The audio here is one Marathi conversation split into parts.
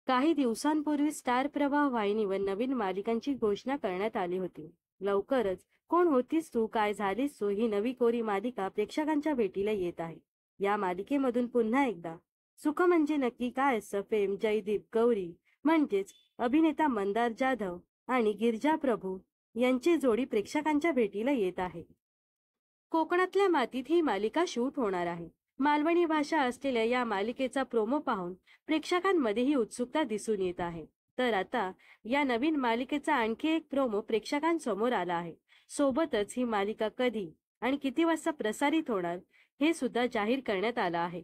काही दिवसांपूर्वी स्टार प्रवाह वाहिनीवर नवीन मालिकांची घोषणा करण्यात आली होती. लवकरच कोण होतीस तू काय झालीस तू ही नवी कोरी मालिका प्रेक्षकांच्या भेटीला येत आहे. या मालिकेमधून पुन्हा एकदा सुख म्हणजे नक्की काय असं फेम जयदीप गौरी म्हणजेच अभिनेता मंदार जाधव आणि गिरिजा प्रभू यांची जोडी प्रेक्षकांच्या भेटीला येत आहे. कोकणातल्या मातीत ही मालिका शूट होणार आहे. मालवणी भाषा असलेल्या या मालिकेचा प्रोमो पाहून प्रेक्षकांमध्येही उत्सुकता दिसून येत आहे. तर आता या नवीन मालिकेचा आणखी एक प्रोमो प्रेक्षकांसमोर आला आहे. सोबतच ही मालिका कधी आणि किती वाजता प्रसारित होणार हे सुद्धा जाहीर करण्यात आलं आहे.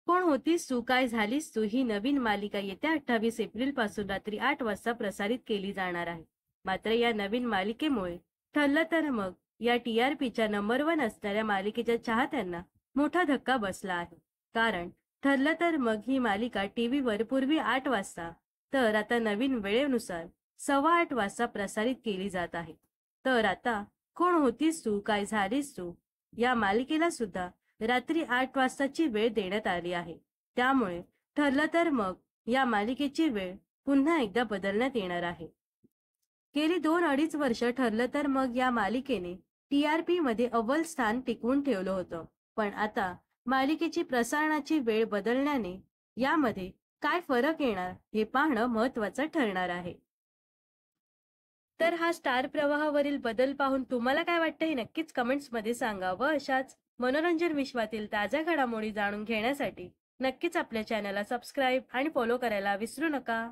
कोण होतीस तू काय झालीस तू ही नवीन मालिका येत्या 28 एप्रिल पासून रात्री 8 वाजता प्रसारित केली जाणार आहे. मात्र या नवीन मालिकेमुळे ठरलं तर मग या TRPच्या नंबर 1 असणाऱ्या मालिकेच्या चाहत्यांना मोठा धक्का बसला आहे. कारण ठरलं तर मग ही मालिका टीव्हीवर पूर्वी 8 वाजता तर आता नवीन वेळेनुसार 8:15 वाजता प्रसारित केली जात आहे. तर आता कोण होतीस तू काय झालीस तू या मालिकेला सुद्धा रात्री 8 वाजताची वेळ देण्यात आली आहे. त्यामुळे ठरलं तर मग या मालिकेची वेळ पुन्हा एकदा बदलण्यात येणार आहे. गेली 2-2.5 वर्ष ठरलं तर मग या मालिकेने TRP मध्ये अव्वल स्थान टिकवून ठेवलं होतं. पण आता मालिकेची प्रसारणाची वेळ बदलण्याने यामध्ये काय फरक येणार हे पाहणं महत्त्वाचं ठरणार आहे. तर हा स्टार प्रवाहावरील बदल पाहून तुम्हाला काय वाटतं हे नक्कीच कमेंट्समध्ये सांगा व अशाच मनोरंजन विश्वातील ताज्या घडामोडी जाणून घेण्यासाठी नक्कीच आपल्या चॅनलला सबस्क्राईब आणि फॉलो करायला विसरू नका.